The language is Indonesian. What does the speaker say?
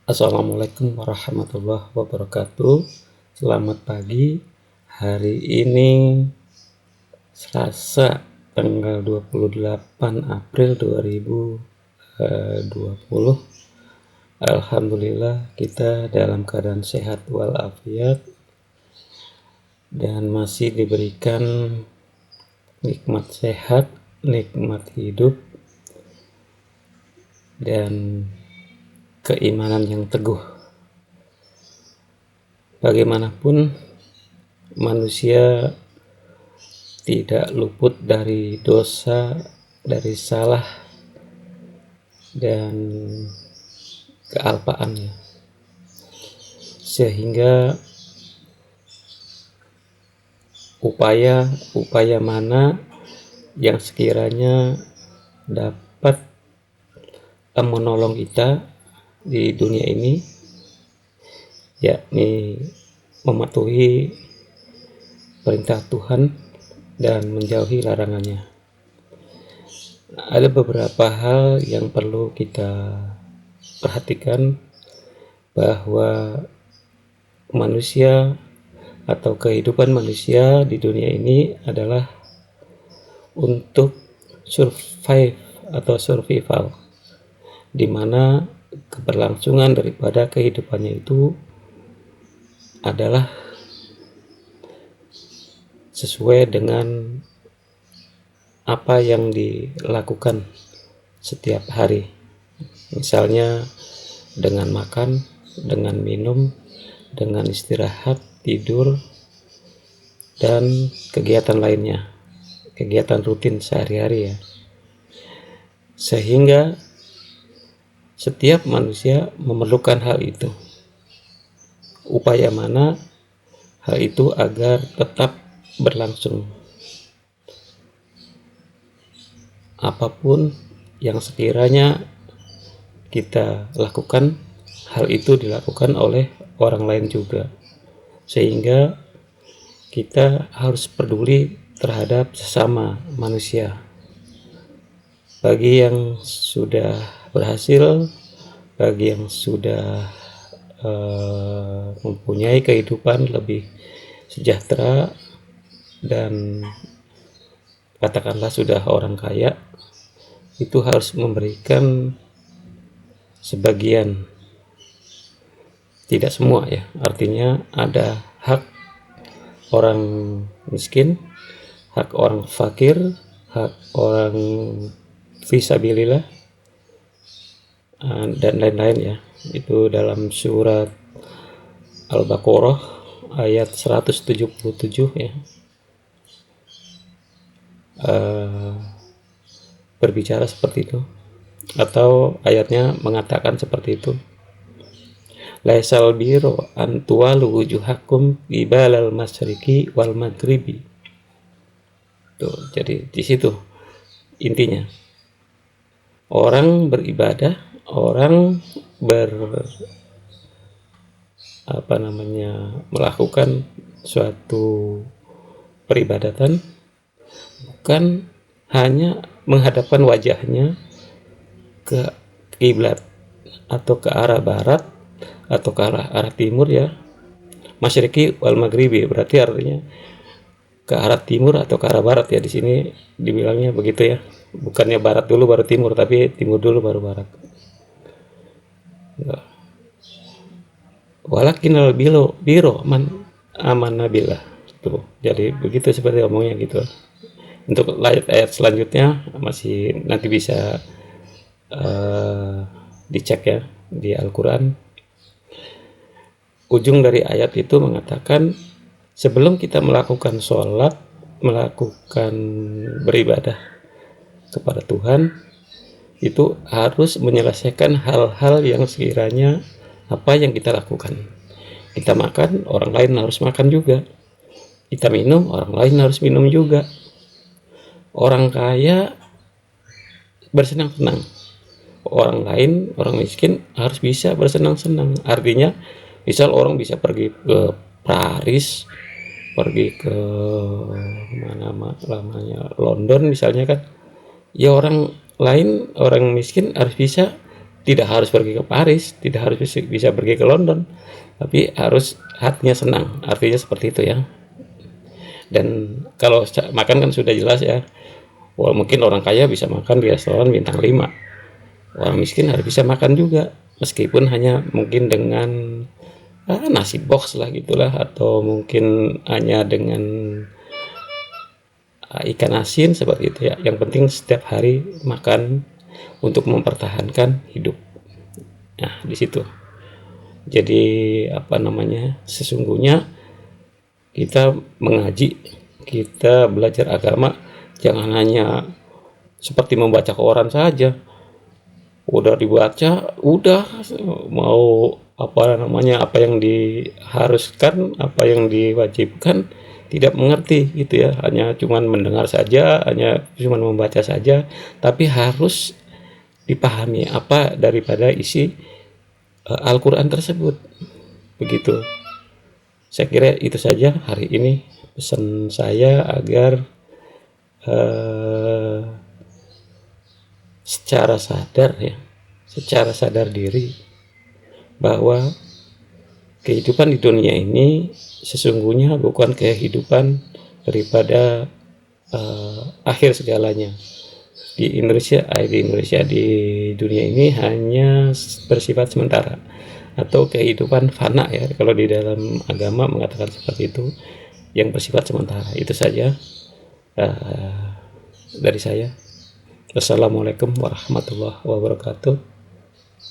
Assalamualaikum warahmatullahi wabarakatuh. Selamat pagi. Hari ini Selasa tanggal 28 April 2020. Alhamdulillah kita dalam keadaan sehat walafiat dan masih diberikan nikmat sehat, nikmat hidup, dan keimanan yang teguh. Bagaimanapun manusia tidak luput dari dosa, dari salah, dan kealpaannya, sehingga upaya mana yang sekiranya dapat menolong kita di dunia ini, yakni mematuhi perintah Tuhan dan menjauhi larangannya. Ada beberapa hal yang perlu kita perhatikan, bahwa manusia atau kehidupan manusia di dunia ini adalah untuk survive atau survival, di mana keberlangsungan daripada kehidupannya itu adalah sesuai dengan apa yang dilakukan setiap hari, misalnya dengan makan, dengan minum, dengan istirahat, tidur, dan kegiatan lainnya, kegiatan rutin sehari-hari ya. Sehingga setiap manusia memerlukan hal itu. Upaya mana hal itu agar tetap berlangsung. Apapun yang sekiranya kita lakukan, hal itu dilakukan oleh orang lain juga, sehingga kita harus peduli terhadap sesama manusia. Bagi yang sudah berhasil, bagi yang sudah mempunyai kehidupan lebih sejahtera, dan katakanlah sudah orang kaya, itu harus memberikan sebagian, tidak semua ya, artinya ada hak orang miskin, hak orang fakir, hak orang fisabilillah, dan lain-lain ya. Itu dalam surat Al-Baqarah ayat 177 ya, berbicara seperti itu, atau ayatnya mengatakan seperti itu. Laisal biro an tuwalu wujuhakum qibalal masyriqi wal maghribi. Tuh, jadi di situ intinya. Orang beribadah, orang melakukan suatu peribadatan bukan hanya menghadapkan wajahnya ke kiblat atau ke arah barat atau ke arah timur ya. Masyriqi wal maghribi berarti artinya ke arah timur atau ke arah barat ya, di sini dibilangnya begitu ya. Bukannya barat dulu baru timur, tapi timur dulu baru barat. Walakinal biro man amanabillah. Tuh, jadi begitu seperti omongnya gitu. Untuk ayat selanjutnya masih nanti bisa dicek ya di Al-Quran. Ujung dari ayat itu mengatakan, sebelum kita melakukan sholat, melakukan beribadah kepada Tuhan, itu harus menyelesaikan hal-hal yang sekiranya apa yang kita lakukan. Kita makan, orang lain harus makan juga. Kita minum, orang lain harus minum juga. Orang kaya bersenang-senang, orang lain, orang miskin harus bisa bersenang-senang. Artinya misal orang bisa pergi ke Paris, pergi ke mana namanya London misalnya kan, ya orang lain, orang miskin harus bisa tidak harus pergi ke Paris, tidak harus bisa pergi ke London, tapi harus hatinya senang, artinya seperti itu ya. Dan kalau makan kan sudah jelas ya, wah mungkin orang kaya bisa makan di restoran bintang 5, orang miskin harus bisa makan juga, meskipun hanya mungkin dengan nasi box lah gitulah, atau mungkin hanya dengan ikan asin seperti itu ya. Yang penting setiap hari makan untuk mempertahankan hidup. Nah, di situ. Jadi apa namanya? Sesungguhnya kita mengaji, kita belajar agama jangan hanya seperti membaca Quran saja. Udah dibaca, udah mau apa namanya, apa yang diharuskan, apa yang diwajibkan tidak mengerti gitu ya, hanya cuman mendengar saja, hanya cuman membaca saja, tapi harus dipahami apa daripada isi Al-Quran tersebut. Begitu. Saya kira itu saja hari ini pesan saya agar secara sadar diri bahwa kehidupan di dunia ini sesungguhnya bukan kehidupan daripada akhir segalanya. Di Indonesia di dunia ini hanya bersifat sementara atau kehidupan fana ya, kalau di dalam agama mengatakan seperti itu, yang bersifat sementara. Itu saja dari saya. Wassalamualaikum warahmatullahi wabarakatuh.